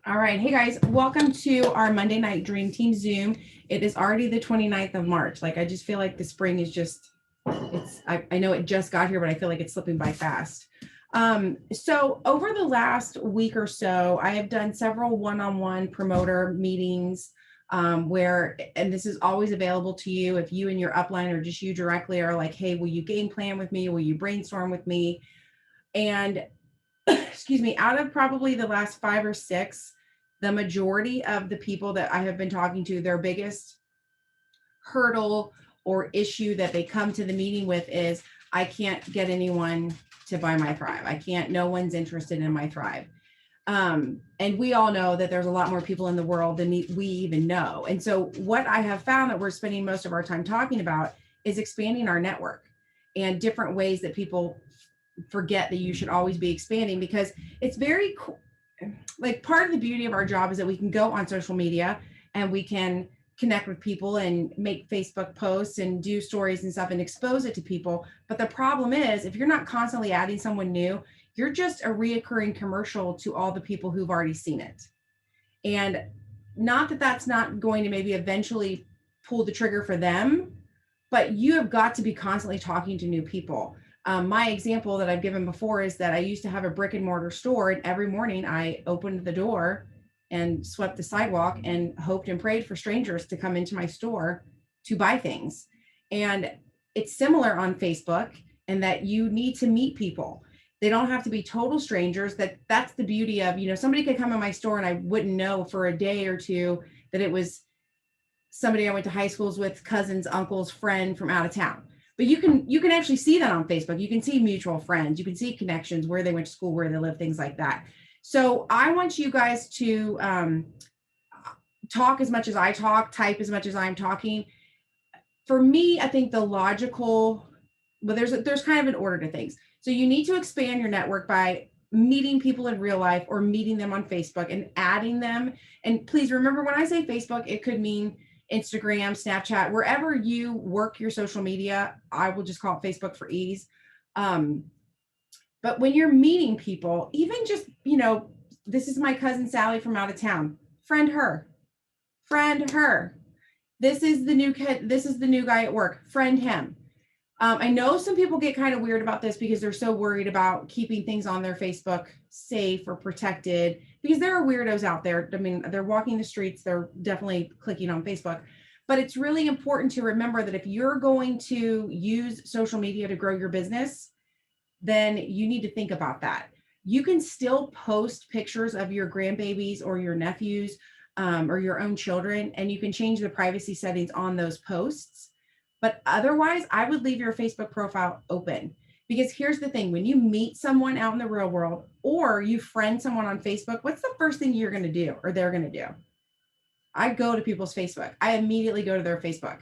All right. Hey guys, welcome to our Monday night Dream Team Zoom. It is already the 29th of March. Like, I just feel like the spring is just, I know it just got here, but I feel like it's slipping by fast. So over the last week or so, I have done several one-on-one promoter meetings and this is always available to you if you and your upline or just you directly are like, hey, will you game plan with me? Will you brainstorm with me? And excuse me, out of probably the last five or six, the majority of the people that I have been talking to, their biggest hurdle or issue that they come to the meeting with is I can't get anyone to buy my Thrive. No one's interested in my Thrive. And we all know that there's a lot more people in the world than we even know. And so what I have found that we're spending most of our time talking about is expanding our network and different ways that people forget that you should always be expanding, because it's very cool. Like, part of the beauty of our job is that we can go on social media and we can connect with people and make Facebook posts and do stories and stuff and expose it to people. But the problem is, if you're not constantly adding someone new, you're just a reoccurring commercial to all the people who've already seen it. And not that that's not going to maybe eventually pull the trigger for them, but you have got to be constantly talking to new people. My example that I've given before is that I used to have a brick and mortar store, and every morning I opened the door and swept the sidewalk and hoped and prayed for strangers to come into my store to buy things. And it's similar on Facebook, and that you need to meet people. They don't have to be total strangers. That's the beauty of, somebody could come in my store and I wouldn't know for a day or two that it was somebody I went to high schools with, cousins, uncles, friend from out of town. But you can actually see that on Facebook. You can see mutual friends, you can see connections, where they went to school, where they live, things like that. So I want you guys to talk as much as I talk, type as much as I'm talking. For me, I think there's kind of an order to things. So you need to expand your network by meeting people in real life or meeting them on Facebook and adding them. And please remember, when I say Facebook, it could mean Instagram, Snapchat, wherever you work your social media. I will just call it Facebook for ease. But when you're meeting people, even just, this is my cousin Sally from out of town. Friend her. This is the new kid. This is the new guy at work. Friend him. I know some people get kind of weird about this because they're so worried about keeping things on their Facebook safe or protected, because there are weirdos out there. I mean, they're walking the streets, they're definitely clicking on Facebook. But it's really important to remember that if you're going to use social media to grow your business, then you need to think about that. You can still post pictures of your grandbabies or your nephews or your own children, and you can change the privacy settings on those posts. But otherwise, I would leave your Facebook profile open, because here's the thing: when you meet someone out in the real world or you friend someone on Facebook, what's the first thing you're going to do or they're going to do? I go to people's Facebook. I immediately go to their Facebook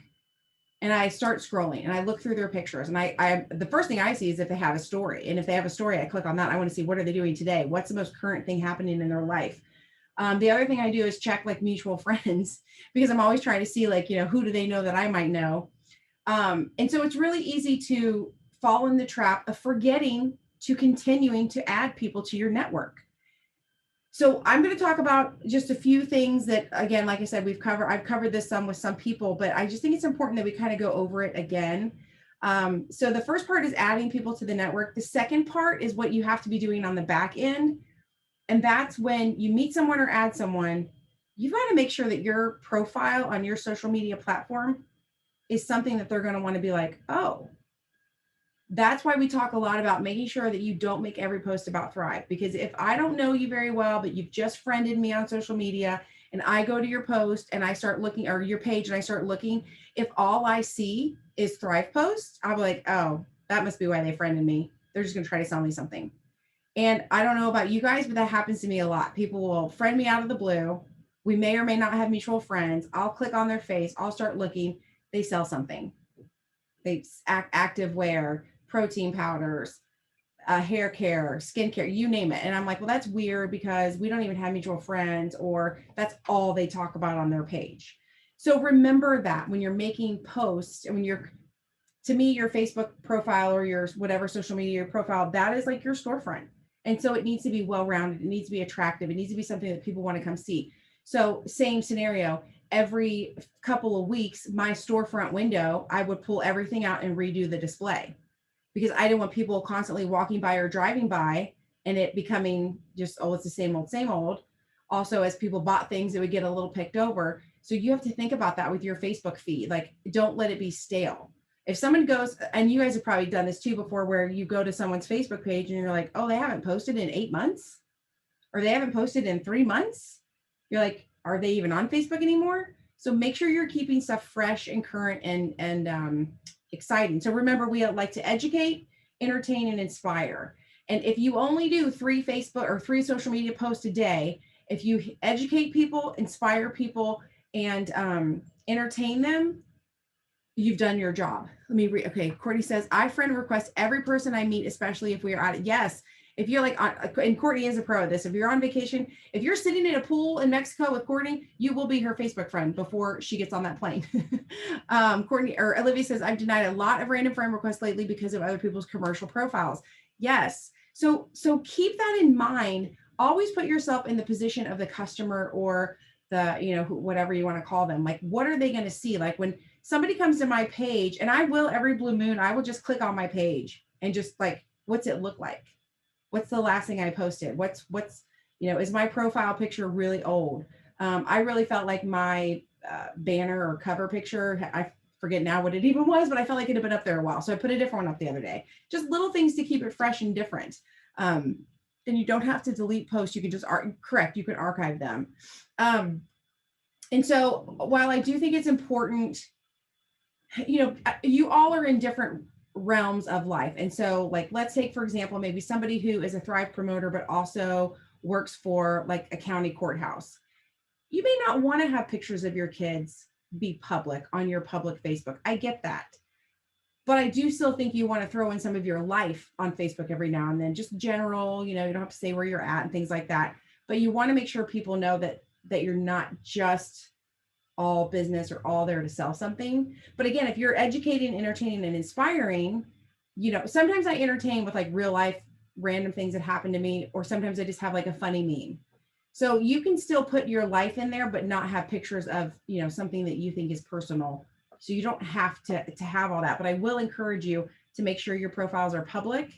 and I start scrolling and I look through their pictures. And I the first thing I see is if they have a story. And if they have a story, I click on that. I want to see, what are they doing today? What's the most current thing happening in their life? The other thing I do is check like mutual friends, because I'm always trying to see, like, who do they know that I might know? And so it's really easy to fall in the trap of forgetting to continuing to add people to your network. So I'm going to talk about just a few things that, again, like I said, I've covered this some with some people, but I just think it's important that we kind of go over it again. So the first part is adding people to the network. The second part is what you have to be doing on the back end. And that's when you meet someone or add someone, you've got to make sure that your profile on your social media platform is something that they're going to want to be like, oh. That's why we talk a lot about making sure that you don't make every post about Thrive. Because if I don't know you very well, but you've just friended me on social media, and I go to your post and I start looking, or your page, and I start looking, if all I see is Thrive posts, I'll be like, oh, that must be why they friended me. They're just going to try to sell me something. And I don't know about you guys, but that happens to me a lot. People will friend me out of the blue. We may or may not have mutual friends. I'll click on their face. I'll start looking. They sell something. They active wear, protein powders, hair care, skincare, you name it. And I'm like, well, that's weird because we don't even have mutual friends, or that's all they talk about on their page. So remember that when you're making posts, and to me, your Facebook profile or your whatever social media profile, that is like your storefront. And so it needs to be well-rounded. It needs to be attractive. It needs to be something that people want to come see. So same scenario, every couple of weeks, my storefront window, I would pull everything out and redo the display because I didn't want people constantly walking by or driving by and it becoming just, oh, it's the same old, same old. Also, as people bought things, it would get a little picked over. So you have to think about that with your Facebook feed. Like, don't let it be stale. If someone goes, and you guys have probably done this too before, where you go to someone's Facebook page and you're like, oh, they haven't posted in 8 months, or they haven't posted in 3 months. You're like, are they even on Facebook anymore? So make sure you're keeping stuff fresh and current and exciting. So remember, we like to educate, entertain, and inspire. And if you only do 3 Facebook or 3 social media posts a day, if you educate people, inspire people, and entertain them, you've done your job. Let me read. Okay, Courtney says, I friend request every person I meet, especially if we are out. Yes, if you're like, and Courtney is a pro at this. If you're on vacation, if you're sitting in a pool in Mexico with Courtney, you will be her Facebook friend before she gets on that plane. Courtney or Olivia says, I've denied a lot of random friend requests lately because of other people's commercial profiles. Yes. So keep that in mind. Always put yourself in the position of the customer or the, whatever you want to call them. Like, what are they going to see? Like when somebody comes to my page, and I will every blue moon, I will just click on my page and just like, what's it look like? What's the last thing I posted? What's, is my profile picture really old? I really felt like my banner or cover picture, I forget now what it even was, but I felt like it had been up there a while. So I put a different one up the other day. Just little things to keep it fresh and different. And you don't have to delete posts. You can just you can archive them. And so while I do think it's important, you all are in different realms of life. And so like, let's take, for example, maybe somebody who is a Thrive promoter, but also works for like a county courthouse. You may not want to have pictures of your kids be public on your public Facebook. I get that. But I do still think you want to throw in some of your life on Facebook every now and then, just general, you don't have to say where you're at and things like that. But you want to make sure people know that you're not just all business or all there to sell something. But again, if you're educating, entertaining, and inspiring, sometimes I entertain with like real life random things that happen to me, or sometimes I just have like a funny meme. So you can still put your life in there, but not have pictures of, something that you think is personal. So you don't have to have all that, but I will encourage you to make sure your profiles are public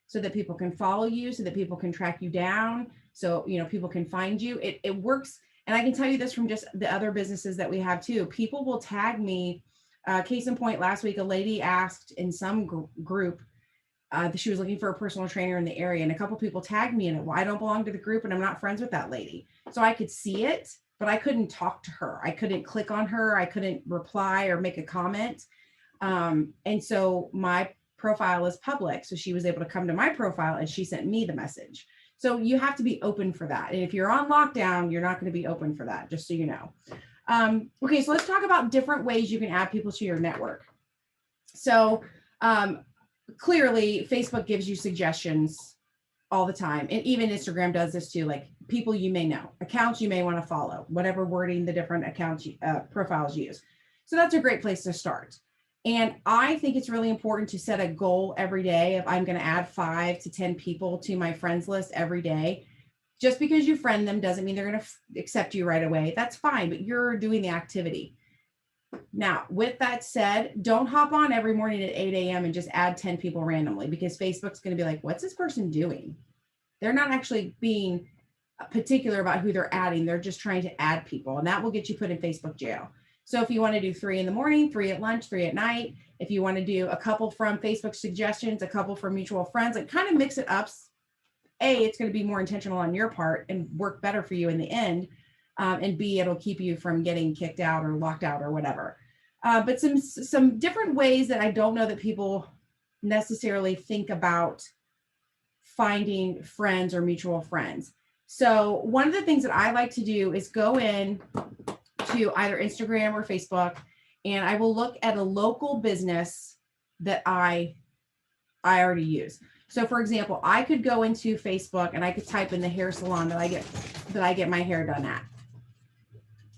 so that people can follow you, so that people can track you down. So, people can find you. It works. And I can tell you this from just the other businesses that we have too. People will tag me. Case in point, last week, a lady asked in some group that she was looking for a personal trainer in the area. And a couple people tagged me in it. Well, I don't belong to the group and I'm not friends with that lady. So I could see it, but I couldn't talk to her. I couldn't click on her. I couldn't reply or make a comment. And so my profile is public. So she was able to come to my profile and she sent me the message. So you have to be open for that. And if you're on lockdown, you're not going to be open for that, just so you know. Okay, so let's talk about different ways you can add people to your network. So clearly, Facebook gives you suggestions all the time. And even Instagram does this too, like people you may know, accounts you may want to follow, whatever wording the different accounts profiles use. So that's a great place to start. And I think it's really important to set a goal every day. If I'm going to add 5 to 10 people to my friends list every day, just because you friend them doesn't mean they're going to accept you right away. That's fine, but you're doing the activity. Now, with that said, don't hop on every morning at 8 a.m. and just add 10 people randomly, because Facebook's going to be like, what's this person doing? They're not actually being particular about who they're adding. They're just trying to add people, and that will get you put in Facebook jail. So if you want to do 3 in the morning, 3 at lunch, 3 at night, if you want to do a couple from Facebook suggestions, a couple from mutual friends, like kind of mix it up. A, it's going to be more intentional on your part and work better for you in the end. And B, it'll keep you from getting kicked out or locked out or whatever. But some different ways that I don't know that people necessarily think about finding friends or mutual friends. So one of the things that I like to do is go in to either Instagram or Facebook, and I will look at a local business that I already use. So for example, I could go into Facebook and I could type in the hair salon that I get my hair done at.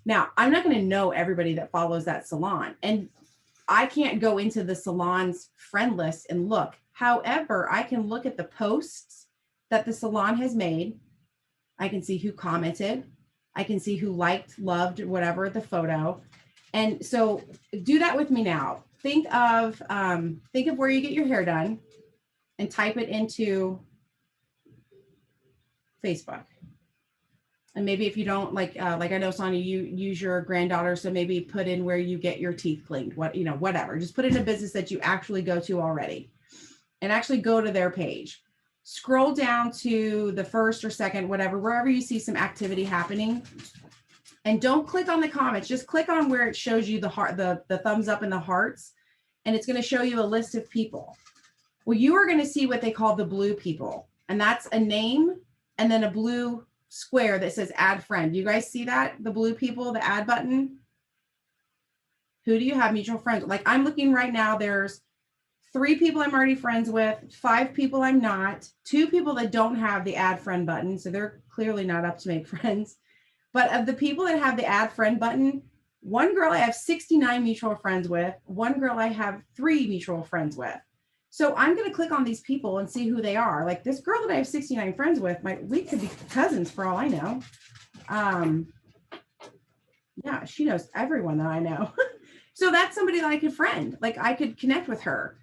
Now, I'm not going to know everybody that follows that salon, and I can't go into the salon's friend list and look. However, I can look at the posts that the salon has made. I can see who commented. I can see who liked, loved, whatever the photo. And so do that with me now. Think of where you get your hair done and type it into Facebook. And maybe if you don't like I know, Sonia, you use your granddaughter, so maybe put in where you get your teeth cleaned, whatever. Just put in a business that you actually go to already and actually go to their page. Scroll down to the first or second, whatever, wherever you see some activity happening. And don't click on the comments, just click on where it shows you the heart, the thumbs up and the hearts, and it's going to show you a list of people. Well, you are going to see what they call the blue people, and that's a name and then a blue square that says add friend. You guys see that? The blue people, the add button. Who do you have mutual friends? Like I'm looking right now, there's 3 people I'm already friends with, 5 people I'm not, 2 people that don't have the add friend button. So they're clearly not up to make friends. But of the people that have the add friend button, one girl I have 69 mutual friends with, one girl I have 3 mutual friends with. So I'm going to click on these people and see who they are. Like this girl that I have 69 friends with, we could be cousins for all I know. Yeah, she knows everyone that I know. So that's somebody that I could friend. Like I could connect with her.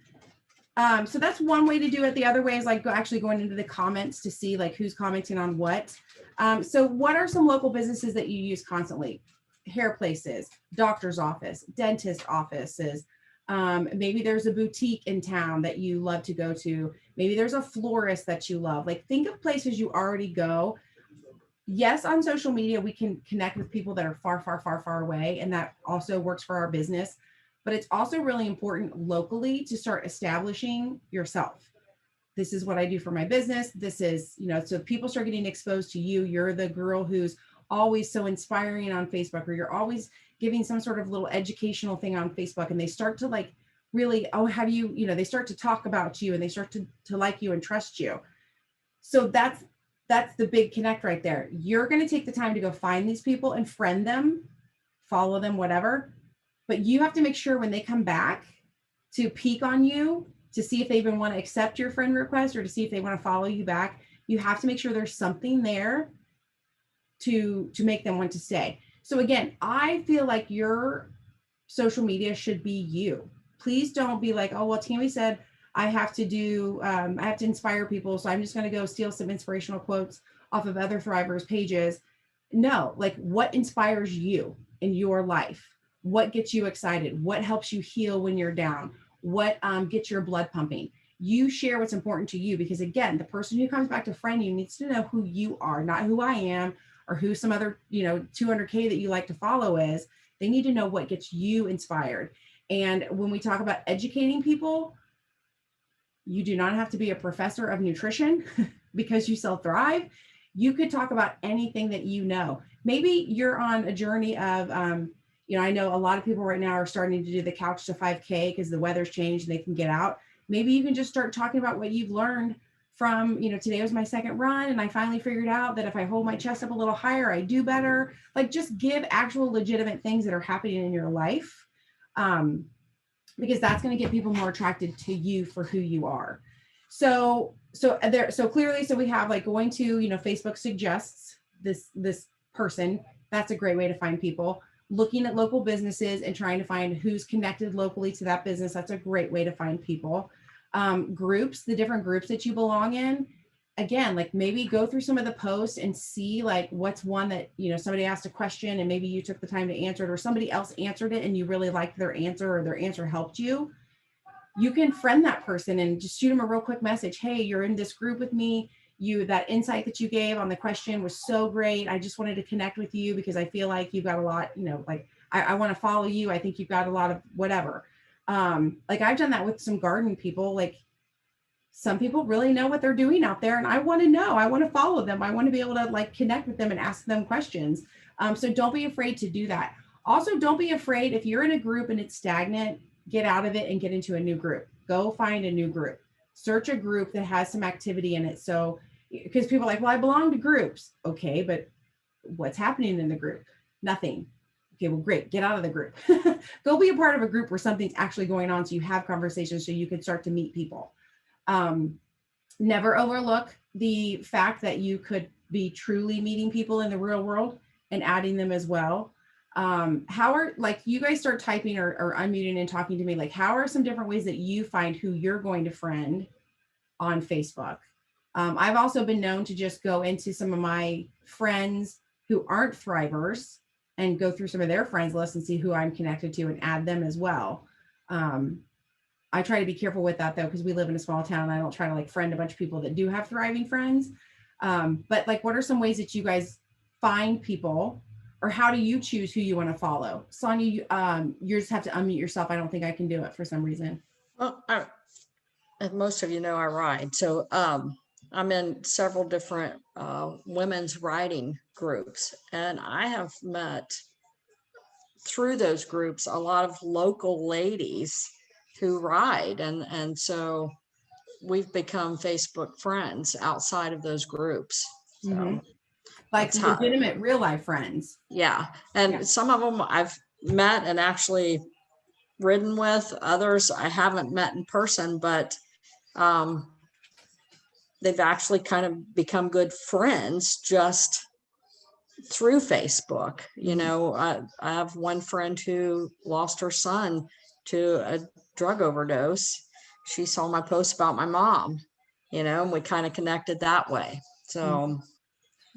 So that's one way to do it. The other way is like actually going into the comments to see like who's commenting on what. So what are some local businesses that you use constantly? Hair places, doctor's office, dentist offices. Maybe there's a boutique in town that you love to go to. Maybe there's a florist that you love. Like think of places you already go. Yes, on social media, we can connect with people that are far, far, far, far away. And that also works for our business. But it's also really important locally to start establishing yourself. This is what I do for my business. This is, so people start getting exposed to you. You're the girl who's always so inspiring on Facebook, or you're always giving some sort of little educational thing on Facebook. And they start to like really, have you, they start to talk about you and they start to like you and trust you. So that's the big connect right there. You're going to take the time to go find these people and friend them, follow them, whatever. But you have to make sure when they come back to peek on you, to see if they even want to accept your friend request or to see if they want to follow you back, you have to make sure there's something there to make them want to stay. So again, I feel like your social media should be you. Please don't be like, oh, well, Tammy said I have to inspire people. So I'm just going to go steal some inspirational quotes off of other Thrivers pages. No, like what inspires you in your life? What gets you excited? What helps you heal when you're down? What gets your blood pumping? You share what's important to you, because again, the person who comes back to friend you needs to know who you are, not who I am or who some other, 200K that you like to follow is. They need to know what gets you inspired. And when we talk about educating people, you do not have to be a professor of nutrition because you sell Thrive. You could talk about anything that you know. Maybe you're on a journey of, I know a lot of people right now are starting to do the couch to 5K because the weather's changed and they can get out. Maybe you can just start talking about what you've learned from, today was my second run and I finally figured out that if I hold my chest up a little higher, I do better. Like just give actual legitimate things that are happening in your life, because that's going to get people more attracted to you for who you are. So clearly, we have like going to, Facebook suggests this person. That's a great way to find people. Looking at local businesses and trying to find who's connected locally to that business. That's a great way to find people. Groups, the different groups that you belong in. Again, like maybe go through some of the posts and see like what's one that, somebody asked a question and maybe you took the time to answer it, or somebody else answered it and you really liked their answer or their answer helped you. You can friend that person and just shoot them a real quick message. Hey, you're in this group with me. That insight that you gave on the question was so great. I just wanted to connect with you because I feel like you've got a lot, like I want to follow you. I think you've got a lot of whatever. Like I've done that with some garden people. Like some people really know what they're doing out there and I want to know, I want to follow them. I want to be able to like connect with them and ask them questions. So don't be afraid to do that. Also, don't be afraid if you're in a group and it's stagnant, get out of it and get into a new group. Go find a new group. Search a group that has some activity in it. So, because people are like, well, I belong to groups. Okay, but what's happening in the group? Nothing. Okay, well, great. Get out of the group. Go be a part of a group where something's actually going on so you have conversations so you can start to meet people. Never overlook the fact that you could be truly meeting people in the real world and adding them as well. How are, like, you guys start typing or unmuting and talking to me, like, how are some different ways that you find who you're going to friend on Facebook? I've also been known to just go into some of my friends who aren't Thrivers and go through some of their friends list and see who I'm connected to and add them as well. I try to be careful with that though, because we live in a small town. I don't try to like friend a bunch of people that do have thriving friends. But like, what are some ways that you guys find people, or how do you choose who you want to follow? Sonia, you just have to unmute yourself. I don't think I can do it for some reason. Well, as most of you know, I ride. So I'm in several different women's riding groups, and I have met through those groups a lot of local ladies who ride, and so we've become Facebook friends outside of those groups. So Mm-hmm. Like legitimate real life friends. Yeah. And yeah, some of them I've met and actually ridden with. Others I haven't met in person, but they've actually kind of become good friends just through Facebook. You know, I have one friend who lost her son to a drug overdose. She saw my post about my mom, you know, and we kind of connected that way. So,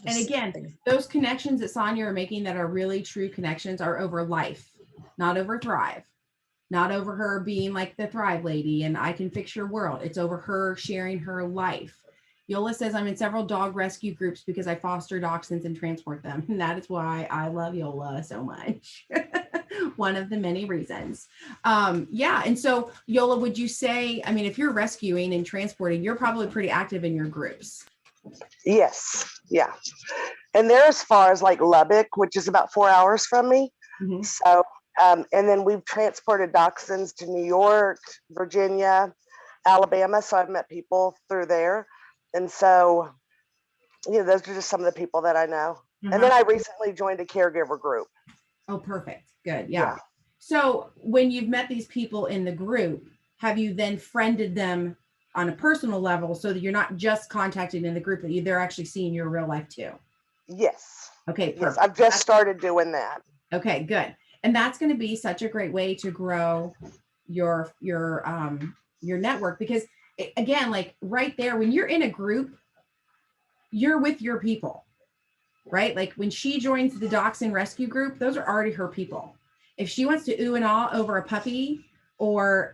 and again, those connections that Sonia are making that are really true connections are over life, not over Thrive, not over her being like the Thrive lady and I can fix your world. It's over her sharing her life. Yola says, I'm in several dog rescue groups because I foster dachshunds and transport them. And that is why I love Yola so much. One of the many reasons. Yeah. And so Yola, would you say, I mean, if you're rescuing and transporting, you're probably pretty active in your groups. Yes. Yeah. And they're as far as like Lubbock, which is about 4 hours from me. Mm-hmm. So, and then we've transported dachshunds to New York, Virginia, Alabama. So I've met people through there. And so, you know, those are just some of the people that I know. And then I recently joined a caregiver group. Oh, perfect. Good. Yeah. So when you've met these people in the group, have you then friended them on a personal level so that you're not just contacting in the group, that they're actually seeing your real life too? Yes. Okay. Perfect. Yes, I've just started doing that. Okay, good. And that's going to be such a great way to grow your network, because again, like right there, when you're in a group, you're with your people, right? Like when she joins the dachshund rescue group, those are already her people. If she wants to ooh and ah over a puppy, or,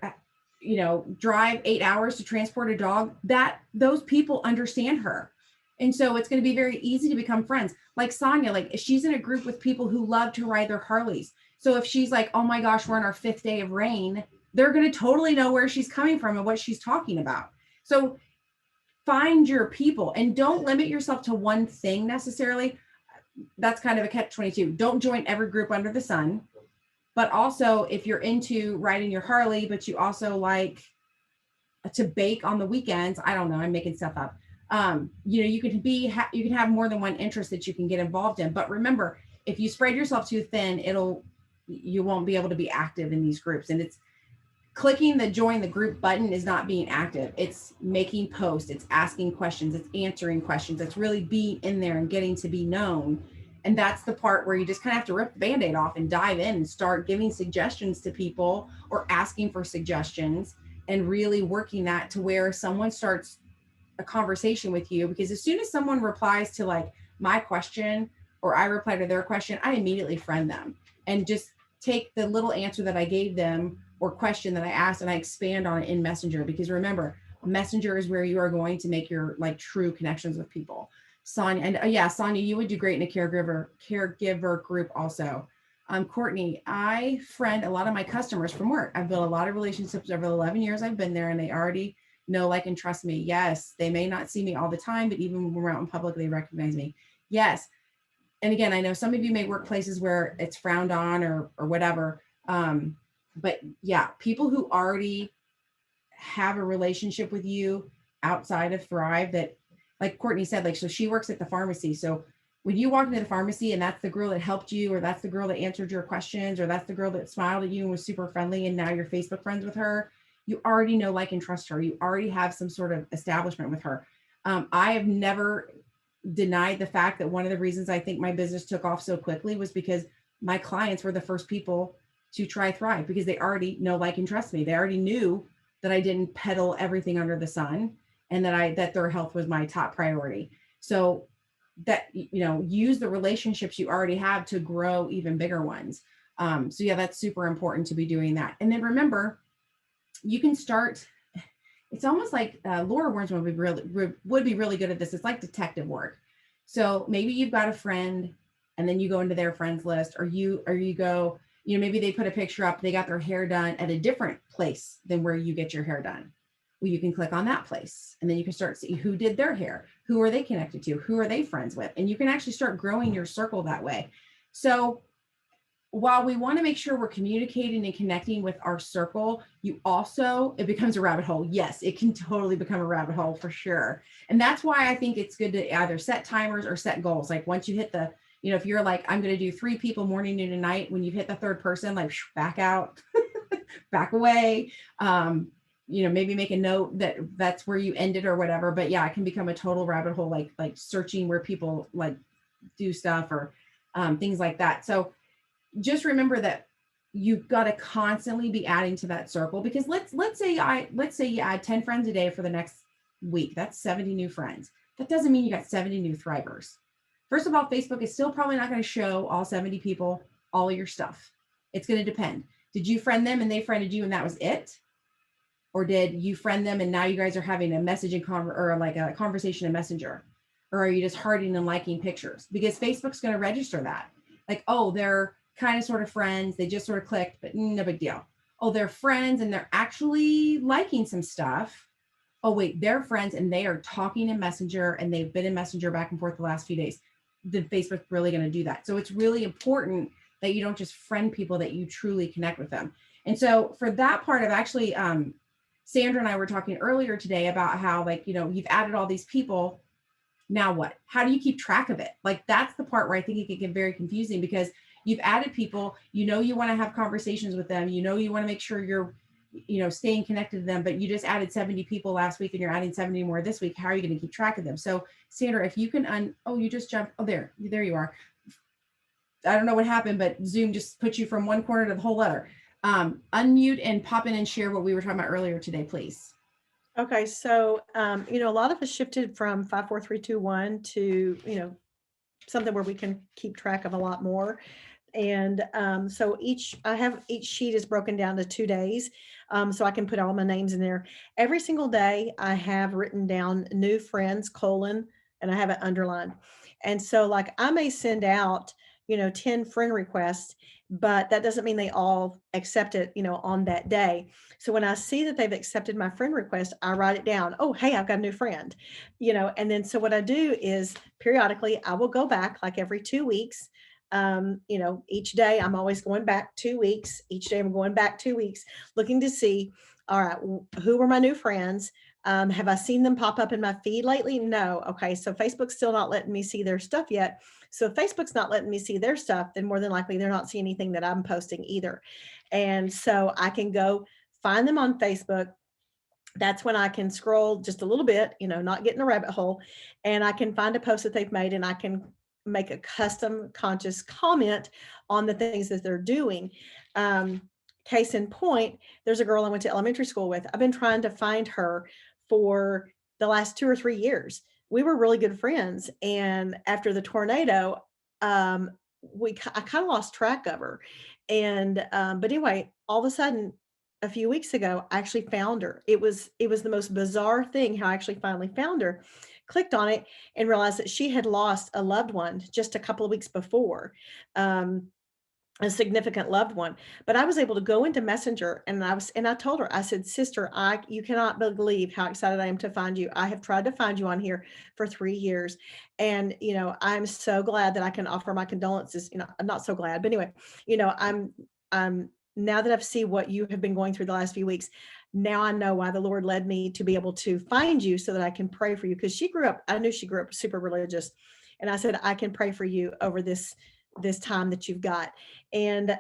you know, drive 8 hours to transport a dog, that those people understand her. And so it's going to be very easy to become friends. Like Sonia, like she's in a group with people who love to ride their Harleys. So if she's like, oh my gosh, we're on our 5th day of rain, they're going to totally know where she's coming from and what she's talking about. So find your people and don't limit yourself to one thing necessarily. That's kind of a catch-22. Don't join every group under the sun. But also, if you're into riding your Harley, but you also like to bake on the weekends, I don't know, I'm making stuff up. You know, you can have more than one interest that you can get involved in. But remember, if you spread yourself too thin, you won't be able to be active in these groups. And it's clicking the join the group button is not being active. It's making posts, it's asking questions, it's answering questions, it's really being in there and getting to be known. And that's the part where you just kind of have to rip the Band-Aid off and dive in and start giving suggestions to people or asking for suggestions and really working that to where someone starts a conversation with you. Because as soon as someone replies to like my question or I reply to their question, I immediately friend them and just take the little answer that I gave them or question that I asked and I expand on it in Messenger. Because remember, Messenger is where you are going to make your like true connections with people. Sonia, and yeah, Sonia, you would do great in a caregiver group also. Courtney, I friend a lot of my customers from work. I've built a lot of relationships over the 11 years I've been there, and they already know, like, and trust me. Yes, they may not see me all the time, but even when we're out in public, they recognize me. Yes. And again, I know some of you may work places where it's frowned on or whatever. But yeah, people who already have a relationship with you outside of Thrive, that, like Courtney said, like, so she works at the pharmacy. So when you walk into the pharmacy and that's the girl that helped you, or that's the girl that answered your questions, or that's the girl that smiled at you and was super friendly, and now you're Facebook friends with her, you already know, like, and trust her. You already have some sort of establishment with her. I have never denied the fact that one of the reasons I think my business took off so quickly was because my clients were the first people to try Thrive, because they already know, like, and trust me. They already knew that I didn't peddle everything under the sun, and that their health was my top priority. So that, use the relationships you already have to grow even bigger ones. So yeah, that's super important to be doing that. And then remember, you can start. It's almost like Laura Warren's would be really good at this. It's like detective work. So maybe you've got a friend, and then you go into their friends list, or you go, maybe they put a picture up, they got their hair done at a different place than where you get your hair done. Well, you can click on that place, and then you can start see who did their hair, who are they connected to, who are they friends with, and you can actually start growing your circle that way. So while we want to make sure we're communicating and connecting with our circle, it becomes a rabbit hole. Yes, it can totally become a rabbit hole for sure. And that's why I think it's good to either set timers or set goals. Like once you hit if you're like, I'm going to do 3 people morning, noon, and night, when you hit the third person, like back out, back away. Maybe make a note that that's where you ended or whatever. But yeah, it can become a total rabbit hole, like searching where people like do stuff or things like that. So just remember that you've got to constantly be adding to that circle, because let's say you add 10 friends a day for the next week. That's 70 new friends. That doesn't mean you got 70 new Thrivers. First of all, Facebook is still probably not going to show all 70 people all of your stuff. It's going to depend. Did you friend them and they friended you and that was it? Or did you friend them and now you guys are having a messaging or like a conversation in Messenger? Or are you just hearting and liking pictures? Because Facebook's going to register that. Like, oh, they're kind of sort of friends. They just sort of clicked, but no big deal. Oh, they're friends and they're actually liking some stuff. Oh, wait, they're friends and they are talking in Messenger and they've been in Messenger back and forth the last few days. Then Facebook's really going to do that. So it's really important that you don't just friend people, that you truly connect with them. And so for that part of actually, Sandra and I were talking earlier today about how, like, you've added all these people. Now what? How do you keep track of it? Like, that's the part where I think it can get very confusing, because you've added people, you want to have conversations with them, you want to make sure you're, staying connected to them, but you just added 70 people last week and you're adding 70 more this week. How are you going to keep track of them? So Sandra, if you can, you just jumped. Oh, there you are. I don't know what happened, but Zoom just put you from one corner to the whole other. Unmute and pop in and share what we were talking about earlier today, please. Okay, so a lot of us shifted from 5, 4, 3, 2, 1 to something where we can keep track of a lot more. And so each sheet is broken down to 2 days, so I can put all my names in there. Every single day I have written down new friends, and I have it underlined. And so, like, I may send out 10 friend requests, but that doesn't mean they all accept it on that day. So when I see that they've accepted my friend request, I write it down. Oh, hey, I've got a new friend. And then so what I do is periodically I will go back, like every 2 weeks. Each day I'm always going back 2 weeks. Each day I'm going back 2 weeks, looking to see, all right, who were my new friends? Have I seen them pop up in my feed lately? No. Okay. So Facebook's still not letting me see their stuff yet. So if Facebook's not letting me see their stuff, then more than likely they're not seeing anything that I'm posting either. And so I can go find them on Facebook. That's when I can scroll just a little bit, not get in a rabbit hole, and I can find a post that they've made and I can make a custom conscious comment on the things that they're doing. Case in point, there's a girl I went to elementary school with. I've been trying to find her for the last 2 or 3 years. We were really good friends. And after the tornado, I kind of lost track of her. And, but anyway, all of a sudden, a few weeks ago, I actually found her. It was the most bizarre thing how I actually finally found her. Clicked on it and realized that she had lost a loved one just a couple of weeks before. A significant loved one, but I was able to go into Messenger and I told her, I said, sister, you cannot believe how excited I am to find you. I have tried to find you on here for 3 years. And, I'm so glad that I can offer my condolences. I'm not so glad, but anyway, I'm now that I've seen what you have been going through the last few weeks, now I know why the Lord led me to be able to find you so that I can pray for you. Cause I knew she grew up super religious. And I said, I can pray for you over this time that you've got. And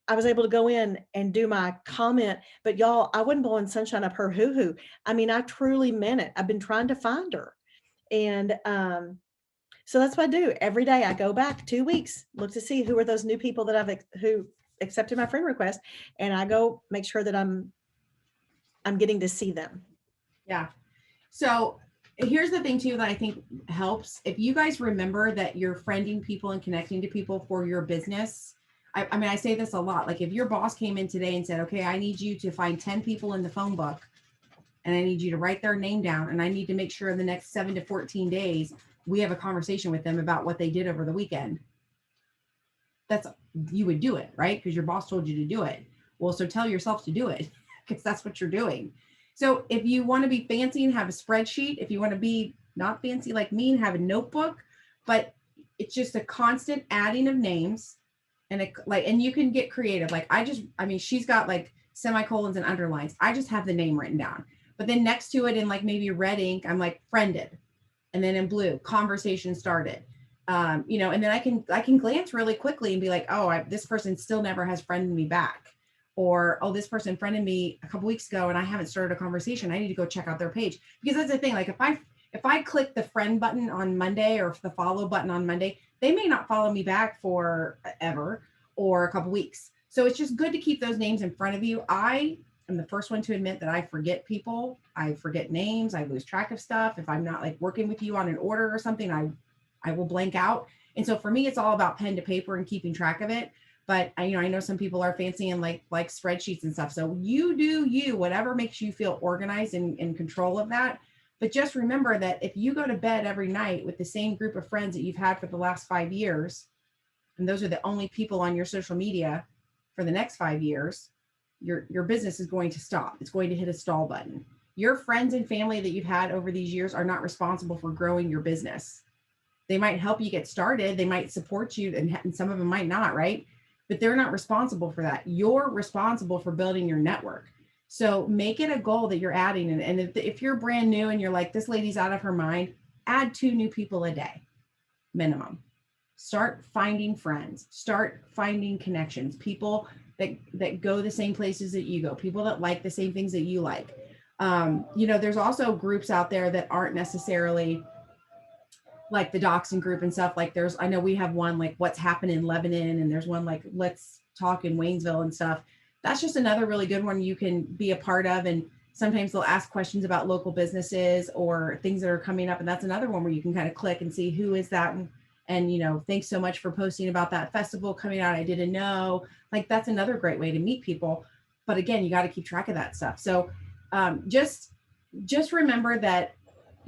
I was able to go in and do my comment, but y'all, I wasn't blowing sunshine up her hoo-hoo. I mean, I truly meant it. I've been trying to find her. And so that's what I do every day. I go back 2 weeks, look to see who are those new people that who accepted my friend request, and I go make sure that I'm getting to see them. Yeah. So here's the thing too that I think helps. If you guys remember that you're friending people and connecting to people for your business, I mean, I say this a lot. Like if your boss came in today and said, okay, I need you to find 10 people in the phone book and I need you to write their name down. And I need to make sure in the next 7 to 14 days, we have a conversation with them about what they did over the weekend. You would do it, right? Because your boss told you to do it. Well, so tell yourself to do it because that's what you're doing. So if you want to be fancy and have a spreadsheet, if you want to be not fancy like me and have a notebook, but it's just a constant adding of names and and you can get creative. Like I mean, she's got like semicolons and underlines. I just have the name written down, but then next to it in like maybe red ink, I'm like friended. And then in blue, conversation started. You know, and then I can glance really quickly and be like, oh, this person still never has friended me back. Or, oh, this person friended me a couple weeks ago and I haven't started a conversation. I need to go check out their page. Because that's the thing, like if I click the friend button on Monday or the follow button on Monday, they may not follow me back for ever or a couple weeks. So it's just good to keep those names in front of you. I am the first one to admit that I forget people. I forget names. I lose track of stuff. If I'm not like working with you on an order or something, I will blank out. And so for me, it's all about pen to paper and keeping track of it. But I know some people are fancy and like spreadsheets and stuff. So you do you, whatever makes you feel organized and in control of that. But just remember that if you go to bed every night with the same group of friends that you've had for the last 5 years, and those are the only people on your social media for the next 5 years, your business is going to stop. It's going to hit a stall button. Your friends and family that you've had over these years are not responsible for growing your business. They might help you get started. They might support you, and some of them might not, right? But they're not responsible for that. You're responsible for building your network. So make it a goal that you're adding. And if you're brand new and you're like, this lady's out of her mind, add 2 new people a day, minimum. Start finding friends, start finding connections, people that go the same places that you go, people that like the same things that you like. There's also groups out there that aren't necessarily like the Dachshund group and stuff. Like I know we have one like what's happening in Lebanon, and there's one like let's talk in Waynesville and stuff. That's just another really good one you can be a part of. And sometimes they'll ask questions about local businesses or things that are coming up. And that's another one where you can kind of click and see who is that. And thanks so much for posting about that festival coming out. I didn't know. Like that's another great way to meet people. But again, you got to keep track of that stuff. So just remember that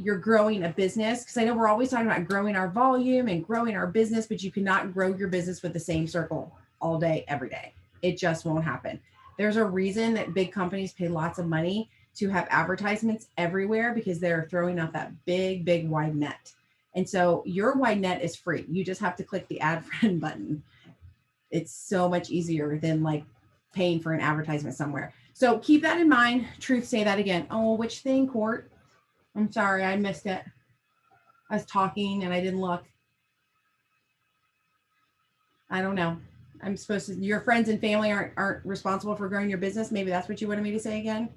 you're growing a business, because I know we're always talking about growing our volume and growing our business, but you cannot grow your business with the same circle all day, every day. It just won't happen. There's a reason that big companies pay lots of money to have advertisements everywhere, because they're throwing out that big, big wide net. And so your wide net is free. You just have to click the add friend button. It's so much easier than like paying for an advertisement somewhere. So keep that in mind. Truth, say that again. Oh, which thing, Court? I'm sorry, I missed it. I was talking and I didn't look. I don't know. I'm supposed to, your friends and family aren't responsible for growing your business. Maybe that's what you wanted me to say again,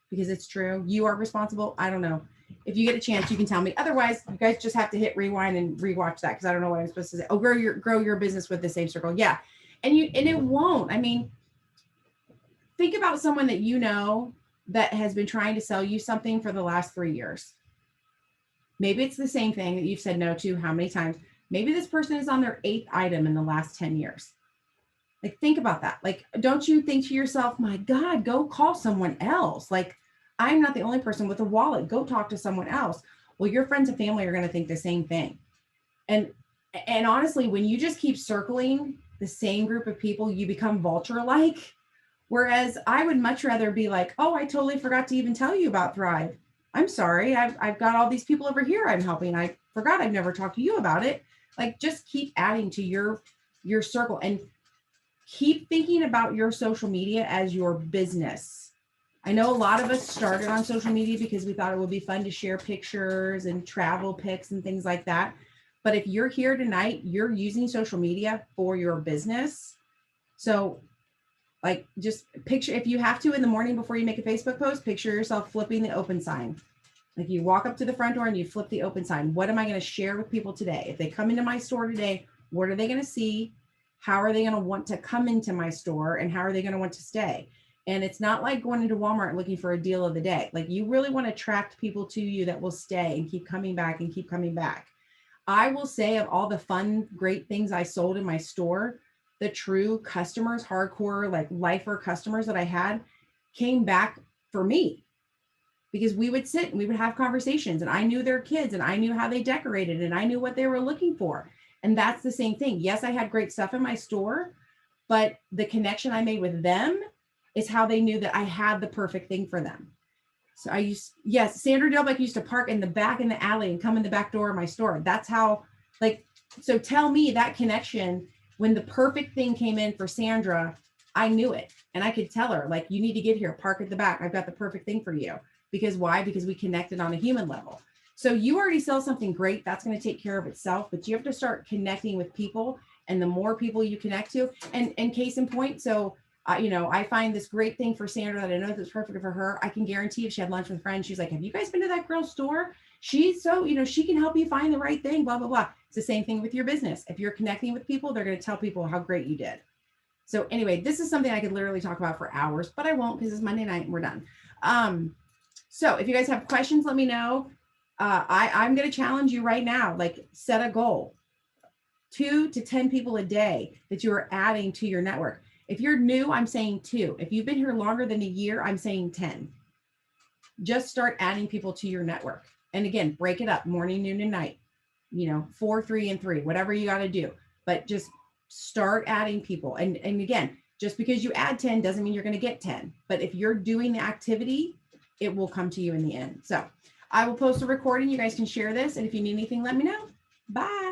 because it's true. You are responsible. I don't know. If you get a chance, you can tell me. Otherwise, you guys just have to hit rewind and rewatch that, because I don't know what I'm supposed to say. Oh, grow your business with the same circle. Yeah. And it won't. I mean, think about someone that you know that has been trying to sell you something for the last 3 years. Maybe it's the same thing that you've said no to how many times. Maybe this person is on their 8th item in the last 10 years. Like, think about that. Like, don't you think to yourself, my God, go call someone else. Like, I'm not the only person with a wallet. Go talk to someone else. Well, your friends and family are going to think the same thing. And honestly, when you just keep circling the same group of people, you become vulture-like. Whereas I would much rather be like, oh, I totally forgot to even tell you about Thrive. I'm sorry. I've got all these people over here I'm helping. I forgot I've never talked to you about it. Like, just keep adding to your circle, and keep thinking about your social media as your business. I know a lot of us started on social media because we thought it would be fun to share pictures and travel pics and things like that. But if you're here tonight, you're using social media for your business. So like, just picture, if you have to in the morning before you make a Facebook post, picture yourself flipping the open sign. Like you walk up to the front door and you flip the open sign. What am I going to share with people today? If they come into my store today, what are they going to see? How are they going to want to come into my store, and how are they going to want to stay? And it's not like going into Walmart looking for a deal of the day. Like you really want to attract people to you that will stay and keep coming back and keep coming back. I will say, of all the fun, great things I sold in my store, the true customers, hardcore, like lifer customers that I had came back for me, because we would sit and we would have conversations, and I knew their kids and I knew how they decorated and I knew what they were looking for. And that's the same thing. Yes, I had great stuff in my store, but the connection I made with them is how they knew that I had the perfect thing for them. So yes, Sandra Delbeck used to park in the back in the alley and come in the back door of my store. That's how, like, so tell me that connection, when the perfect thing came in for Sandra, I knew it. And I could tell her, like, you need to get here, park at the back. I've got the perfect thing for you. Because why? Because we connected on a human level. So you already sell something great. That's going to take care of itself, but you have to start connecting with people. And the more people you connect to, and case in point, so I find this great thing for Sandra that I know that's perfect for her. I can guarantee if she had lunch with friends, she's like, have you guys been to that girl's store? She's so, she can help you find the right thing, blah, blah, blah. It's the same thing with your business. If you're connecting with people, they're going to tell people how great you did. So anyway, this is something I could literally talk about for hours, but I won't, because it's Monday night and we're done. So if you guys have questions, let me know. I'm going to challenge you right now, like set a goal, 2 to 10 people a day that you are adding to your network. If you're new, I'm saying 2. If you've been here longer than a year, I'm saying 10. Just start adding people to your network. And again, break it up morning, noon, and night, 4, 3, and 3, whatever you got to do, but just start adding people. And again, just because you add 10 doesn't mean you're going to get 10, but if you're doing the activity, it will come to you in the end. So I will post a recording. You guys can share this. And if you need anything, let me know. Bye.